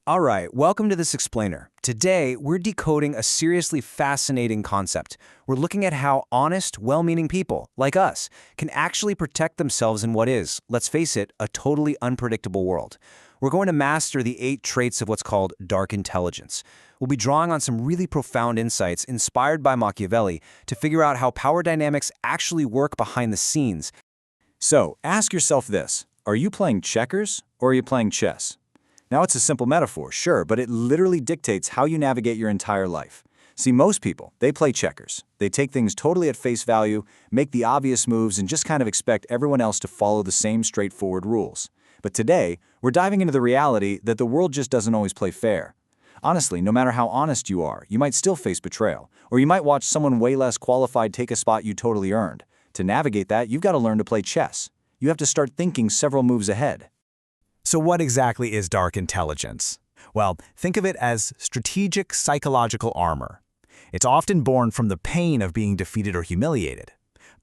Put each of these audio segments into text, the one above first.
All right, welcome to this explainer. Today, we're decoding a seriously fascinating concept. We're looking at how honest, well-meaning people, like us, can actually protect themselves in what is, let's face it, a totally unpredictable world. We're going to master the 8 traits of what's called dark intelligence. We'll be drawing on some really profound insights inspired by Machiavelli to figure out how power dynamics actually work behind the scenes. So, ask yourself this: are you playing checkers or are you playing chess? Now, it's a simple metaphor, sure, but it literally dictates how you navigate your entire life. See, most people, they play checkers. They take things totally at face value, make the obvious moves, and just kind of expect everyone else to follow the same straightforward rules. But today, we're diving into the reality that the world just doesn't always play fair. Honestly, no matter how honest you are, you might still face betrayal, or you might watch someone way less qualified take a spot you totally earned. To navigate that, you've got to learn to play chess. You have to start thinking several moves ahead. So what exactly is dark intelligence? Well, think of it as strategic psychological armor. It's often born from the pain of being defeated or humiliated.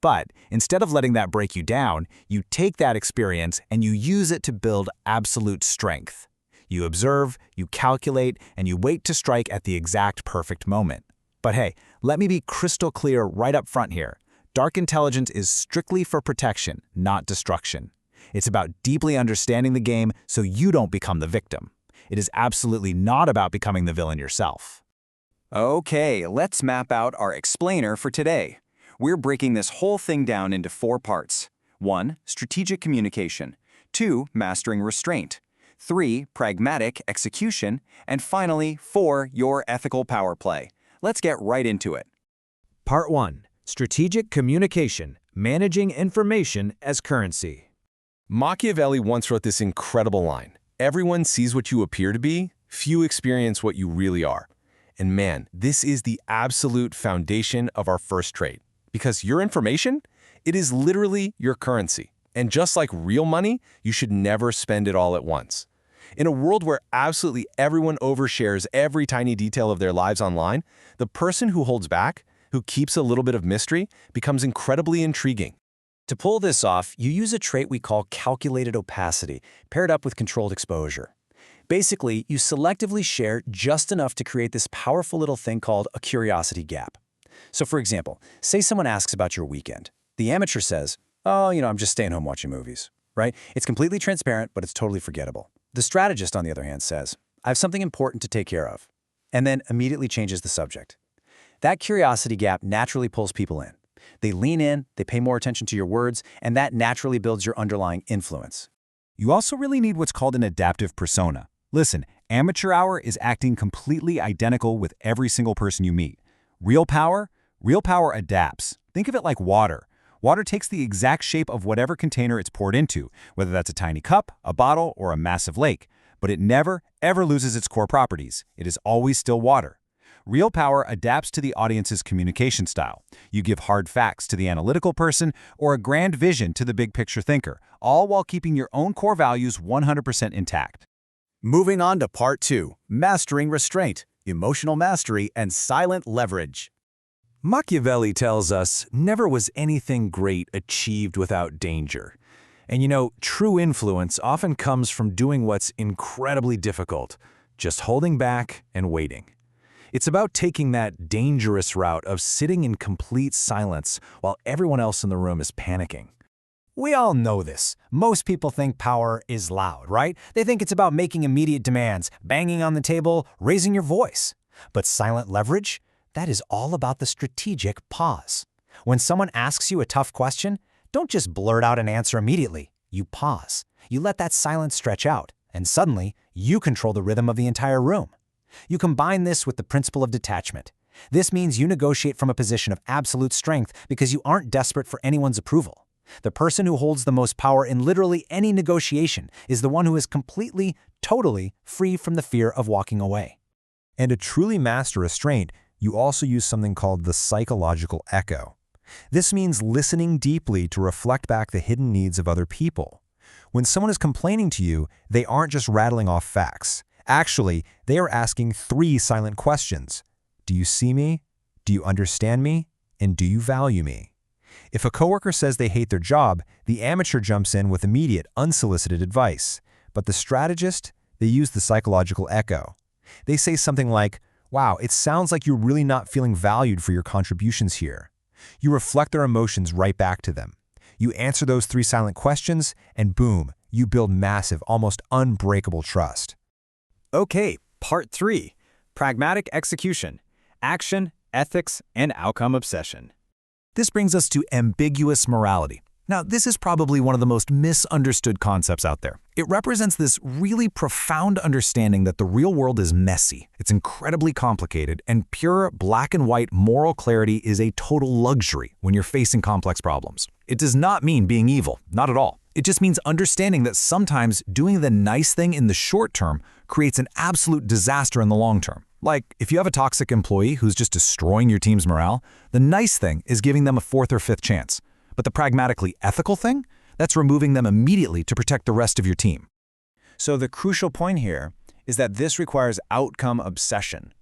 But instead of letting that break you down, you take that experience and you use it to build absolute strength. You observe, you calculate, and you wait to strike at the exact perfect moment. But hey, let me be crystal clear right up front here. Dark intelligence is strictly for protection, not destruction. It's about deeply understanding the game so you don't become the victim. It is absolutely not about becoming the villain yourself. Okay, let's map out our explainer for today. We're breaking this whole thing down into 4 parts. 1. Strategic communication. 2. Mastering restraint. 3. Pragmatic execution. And finally, 4. Your ethical power play. Let's get right into it. Part 1. Strategic communication, managing information as currency. Machiavelli once wrote this incredible line: "Everyone sees what you appear to be, few experience what you really are." And man, this is the absolute foundation of our first trait. Because your information, it is literally your currency. And just like real money, you should never spend it all at once. In a world where absolutely everyone overshares every tiny detail of their lives online, the person who holds back, who keeps a little bit of mystery, becomes incredibly intriguing. To pull this off, you use a trait we call calculated opacity, paired up with controlled exposure. Basically, you selectively share just enough to create this powerful little thing called a curiosity gap. So for example, say someone asks about your weekend. The amateur says, "Oh, I'm just staying home watching movies," right? It's completely transparent, but it's totally forgettable. The strategist, on the other hand, says, "I have something important to take care of," and then immediately changes the subject. That curiosity gap naturally pulls people in. They lean in, they pay more attention to your words, and that naturally builds your underlying influence. You also really need what's called an adaptive persona. Listen, amateur hour is acting completely identical with every single person you meet. Real power adapts. Think of it like water. Water takes the exact shape of whatever container it's poured into, whether that's a tiny cup, a bottle, or a massive lake. But it never, ever loses its core properties. It is always still water. Real power adapts to the audience's communication style. You give hard facts to the analytical person or a grand vision to the big picture thinker, all while keeping your own core values 100% intact. Moving on to Part 2, Mastering Restraint, Emotional Mastery, and Silent Leverage. Machiavelli tells us never was anything great achieved without danger. And true influence often comes from doing what's incredibly difficult, just holding back and waiting. It's about taking that dangerous route of sitting in complete silence while everyone else in the room is panicking. We all know this. Most people think power is loud, right? They think it's about making immediate demands, banging on the table, raising your voice. But silent leverage? That is all about the strategic pause. When someone asks you a tough question, don't just blurt out an answer immediately. You pause. You let that silence stretch out, and suddenly, you control the rhythm of the entire room. You combine this with the principle of detachment. This means you negotiate from a position of absolute strength because you aren't desperate for anyone's approval. The person who holds the most power in literally any negotiation is the one who is completely, totally free from the fear of walking away. And to truly master restraint, you also use something called the psychological echo. This means listening deeply to reflect back the hidden needs of other people. When someone is complaining to you, they aren't just rattling off facts. Actually, they are asking 3 silent questions. Do you see me? Do you understand me? And do you value me? If a coworker says they hate their job, the amateur jumps in with immediate, unsolicited advice. But the strategist, they use the psychological echo. They say something like, "Wow, it sounds like you're really not feeling valued for your contributions here." You reflect their emotions right back to them. You answer those 3 silent questions, and boom, you build massive, almost unbreakable trust. Okay, part 3. Pragmatic execution. Action, ethics, and outcome obsession. This brings us to ambiguous morality. Now, this is probably one of the most misunderstood concepts out there. It represents this really profound understanding that the real world is messy, it's incredibly complicated, and pure black and white moral clarity is a total luxury when you're facing complex problems. It does not mean being evil, not at all. It just means understanding that sometimes doing the nice thing in the short term creates an absolute disaster in the long term. Like, if you have a toxic employee who's just destroying your team's morale, the nice thing is giving them a 4th or 5th chance. But the pragmatically ethical thing? That's removing them immediately to protect the rest of your team. So the crucial point here is that this requires outcome obsession.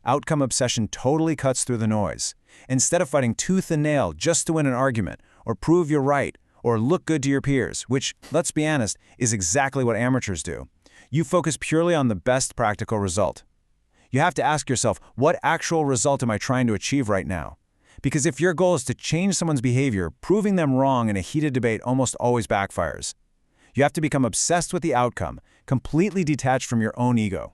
Outcome obsession totally cuts through the noise. Instead of fighting tooth and nail just to win an argument, or prove you're right, or look good to your peers, which, let's be honest, is exactly what amateurs do, you focus purely on the best practical result. You have to ask yourself, what actual result am I trying to achieve right now? Because if your goal is to change someone's behavior, proving them wrong in a heated debate almost always backfires. You have to become obsessed with the outcome, completely detached from your own ego.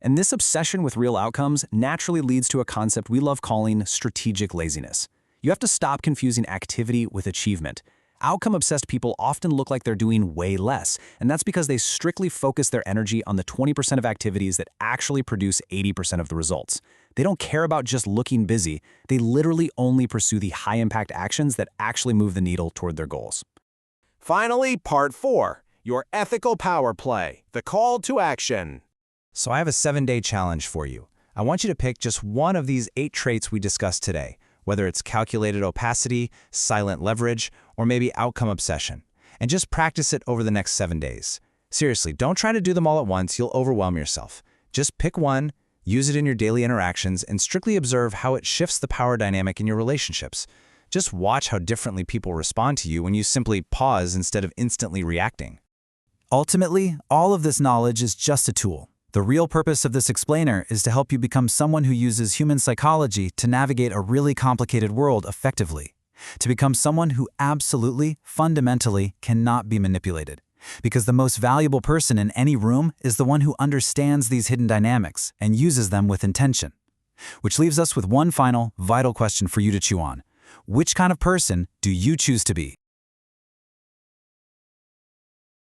And this obsession with real outcomes naturally leads to a concept we love calling strategic laziness. You have to stop confusing activity with achievement. Outcome-obsessed people often look like they're doing way less, and that's because they strictly focus their energy on the 20% of activities that actually produce 80% of the results. They don't care about just looking busy. They literally only pursue the high-impact actions that actually move the needle toward their goals. Finally, part 4, your ethical power play, the call to action. So I have a 7-day challenge for you. I want you to pick just one of these 8 traits we discussed today, whether it's calculated opacity, silent leverage, or maybe outcome obsession, and just practice it over the next 7 days. Seriously, don't try to do them all at once, you'll overwhelm yourself. Just pick one, use it in your daily interactions, and strictly observe how it shifts the power dynamic in your relationships. Just watch how differently people respond to you when you simply pause instead of instantly reacting. Ultimately, all of this knowledge is just a tool. The real purpose of this explainer is to help you become someone who uses human psychology to navigate a really complicated world effectively. To become someone who absolutely, fundamentally cannot be manipulated. Because the most valuable person in any room is the one who understands these hidden dynamics and uses them with intention. Which leaves us with one final, vital question for you to chew on. Which kind of person do you choose to be?